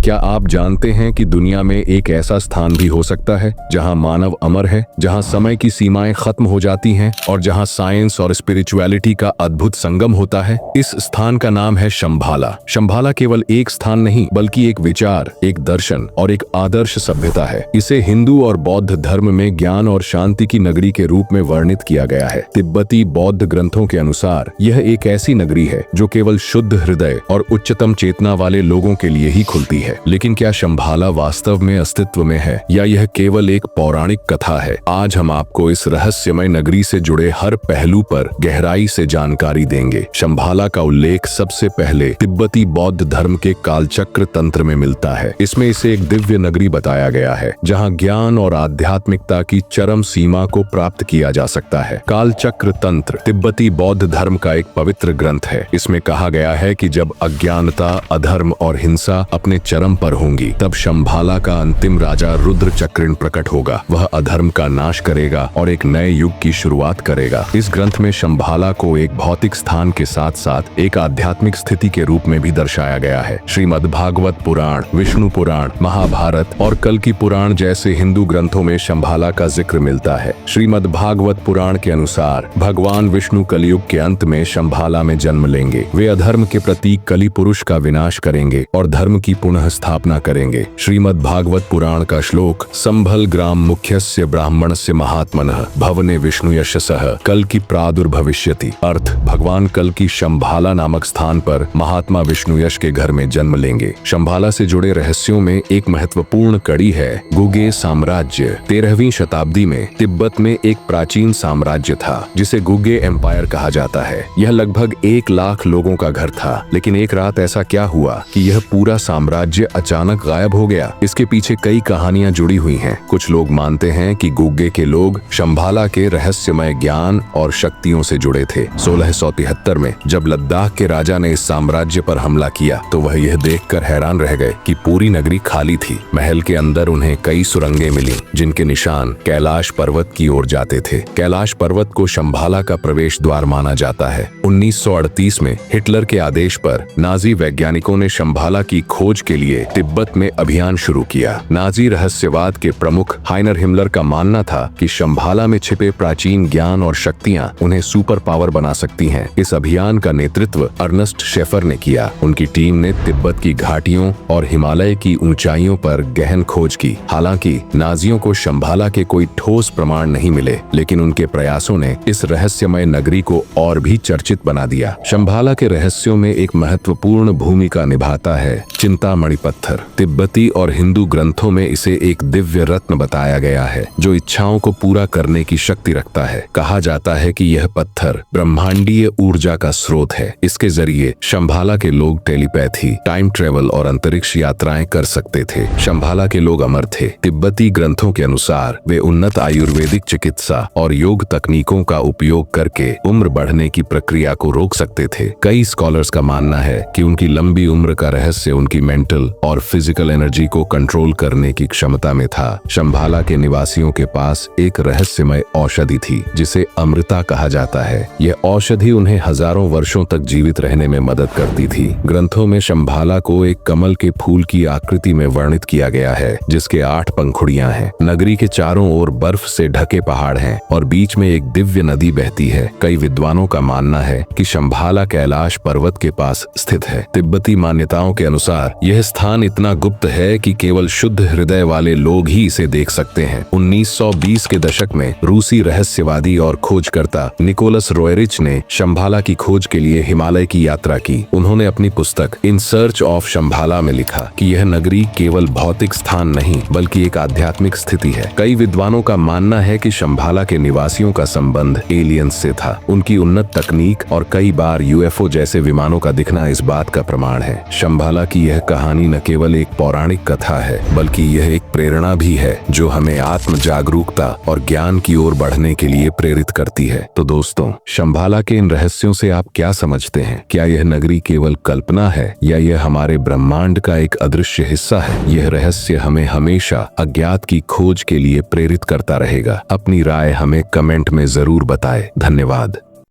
क्या आप जानते हैं कि दुनिया में एक ऐसा स्थान भी हो सकता है जहां मानव अमर है, जहां समय की सीमाएं खत्म हो जाती हैं और जहां साइंस और स्पिरिचुअलिटी का अद्भुत संगम होता है? इस स्थान का नाम है शंभाला। शंभाला केवल एक स्थान नहीं बल्कि एक विचार, एक दर्शन और एक आदर्श सभ्यता है। इसे हिंदू और बौद्ध धर्म में ज्ञान और शांति की नगरी के रूप में वर्णित किया गया है। तिब्बती बौद्ध ग्रंथों के अनुसार यह एक ऐसी नगरी है जो केवल शुद्ध हृदय और उच्चतम चेतना वाले लोगों के लिए ही खुलती है। लेकिन क्या शंभाला वास्तव में अस्तित्व में है या यह केवल एक पौराणिक कथा है? आज हम आपको इस रहस्यमय नगरी से जुड़े हर पहलू पर गहराई से जानकारी देंगे। शंभाला का उल्लेख सबसे पहले तिब्बती बौद्ध धर्म के कालचक्र तंत्र में मिलता है। इसमें इसे एक दिव्य नगरी बताया गया है जहां ज्ञान और आध्यात्मिकता की चरम सीमा को प्राप्त किया जा सकता है। कालचक्र तंत्र तिब्बती बौद्ध धर्म का एक पवित्र ग्रंथ है। इसमें कहा गया है कि जब अज्ञानता, अधर्म और हिंसा अपने चरम पर होंगी तब शंभाला का अंतिम राजा रुद्र चक्रण प्रकट होगा। वह अधर्म का नाश करेगा और एक नए युग की शुरुआत करेगा। इस ग्रंथ में शंभाला को एक भौतिक स्थान के साथ साथ एक आध्यात्मिक स्थिति के रूप में भी दर्शाया गया है। श्रीमद्भागवत पुराण, विष्णु पुराण, महाभारत और कल्कि पुराण जैसे हिंदू ग्रंथों में शंभाला का जिक्र मिलता है। श्रीमद्भागवत पुराण के अनुसार भगवान विष्णु कलयुग के अंत में शंभाला में जन्म लेंगे। वे अधर्म के प्रतीक कलि पुरुष का विनाश करेंगे और धर्म की पुनः स्थापना करेंगे। श्रीमद्भागवत पुराण का श्लोक संभल ग्राम मुख्यस्य ब्राह्मणस्य महात्मनः भवने विष्णु यशसः कल की प्रादुर्भविष्यति। अर्थ, भगवान कल की शंभाला नामक स्थान पर महात्मा विष्णु यश के घर में जन्म लेंगे। शंभाला से जुड़े रहस्यों में एक महत्वपूर्ण कड़ी है गुगे साम्राज्य। 13वीं शताब्दी में तिब्बत में एक प्राचीन साम्राज्य था जिसे गुगे एम्पायर कहा जाता है। यह लगभग 1 लाख लोगों का घर था। लेकिन एक रात ऐसा क्या हुआ कि यह पूरा साम्राज्य अचानक गायब हो गया? इसके पीछे कई कहानियां जुड़ी हुई हैं। कुछ लोग मानते हैं कि गुगे के लोग शंभाला के रहस्यमय ज्ञान और शक्तियों से जुड़े थे। 1673 में जब लद्दाख के राजा ने इस साम्राज्य पर हमला किया तो वह यह देखकर हैरान रह गए कि पूरी नगरी खाली थी। महल के अंदर उन्हें कई सुरंगें मिली जिनके निशान कैलाश पर्वत की ओर जाते थे। कैलाश पर्वत को शंभाला का प्रवेश द्वार माना जाता है। 1938 में हिटलर के आदेश पर नाजी वैज्ञानिकों ने शंभाला की खोज के लिए तिब्बत में अभियान शुरू किया। नाजी रहस्यवाद के प्रमुख हाइनर हिमलर का मानना था कि शंभाला में छिपे प्राचीन ज्ञान और शक्तियां उन्हें सुपर पावर बना सकती हैं। इस अभियान का नेतृत्व अर्नेस्ट शेफर ने किया। उनकी टीम ने तिब्बत की घाटियों और हिमालय की ऊंचाइयों पर गहन खोज की। हालांकि नाजियों को शंभाला के कोई ठोस प्रमाण नहीं मिले, लेकिन उनके प्रयासों ने इस रहस्यमय नगरी को और भी चर्चित बना दिया। शंभाला के रहस्यों में एक महत्वपूर्ण भूमिका निभाता है चिंतामणि पत्थर। तिब्बती और हिंदू ग्रंथों में इसे एक दिव्य रत्न बताया गया है जो इच्छाओं को पूरा करने की शक्ति रखता है। कहा जाता है कि यह पत्थर ब्रह्मांडीय ऊर्जा का स्रोत है। इसके जरिए शंभाला के लोग टेलीपैथी, टाइम ट्रेवल और अंतरिक्ष यात्राएं कर सकते थे। शंभाला के लोग अमर थे। तिब्बती ग्रंथों के अनुसार वे उन्नत आयुर्वेदिक चिकित्सा और योग तकनीकों का उपयोग करके उम्र बढ़ने की प्रक्रिया को रोक सकते थे। कई स्कॉलर्स का मानना है कि उनकी लंबी उम्र का रहस्य उनकी मेंटल और फिजिकल एनर्जी को कंट्रोल करने की क्षमता में था। शंभाला के निवासियों के पास एक रहस्यमय औषधि थी जिसे अमृता कहा जाता है। यह औषधि उन्हें हजारों वर्षों तक जीवित रहने में मदद करती थी। ग्रंथों में शंभाला को एक कमल के फूल की आकृति में वर्णित किया गया है जिसके 8 पंखुड़ियां हैं। नगरी के चारों ओर बर्फ से ढके पहाड़ हैं और बीच में एक दिव्य नदी बहती है। कई विद्वानों का मानना है कि शंभाला कैलाश पर्वत के पास स्थित है। तिब्बती मान्यताओं के अनुसार यह स्थान इतना गुप्त है कि केवल शुद्ध हृदय वाले लोग ही इसे देख सकते हैं। 1920 के दशक में रूसी रहस्यवादी और खोजकर्ता निकोलस रोएरिच ने शंभाला की खोज के लिए हिमालय की यात्रा की। उन्होंने अपनी पुस्तक इन सर्च ऑफ शंभाला में लिखा कि यह नगरी केवल भौतिक स्थान नहीं बल्कि एक आध्यात्मिक स्थिति है। कई विद्वानों का मानना है कि शंभाला के निवासियों का संबंध एलियंस से था। उनकी उन्नत तकनीक और कई बार यूएफओ जैसे विमानों का दिखना इस बात का प्रमाण है। शंभाला की यह कहानी न केवल एक पौराणिक कथा है बल्कि यह एक प्रेरणा भी है जो हमें आत्म जागरूकता और ज्ञान की ओर बढ़ने के लिए प्रेरित करती है। तो दोस्तों, शंभाला के इन रहस्यों से आप क्या समझते हैं? क्या यह नगरी केवल कल्पना है या यह हमारे ब्रह्मांड का एक अदृश्य हिस्सा है? यह रहस्य हमें हमेशा अज्ञात की खोज के लिए प्रेरित करता रहेगा। अपनी राय हमें कमेंट में जरूर बताएं। धन्यवाद।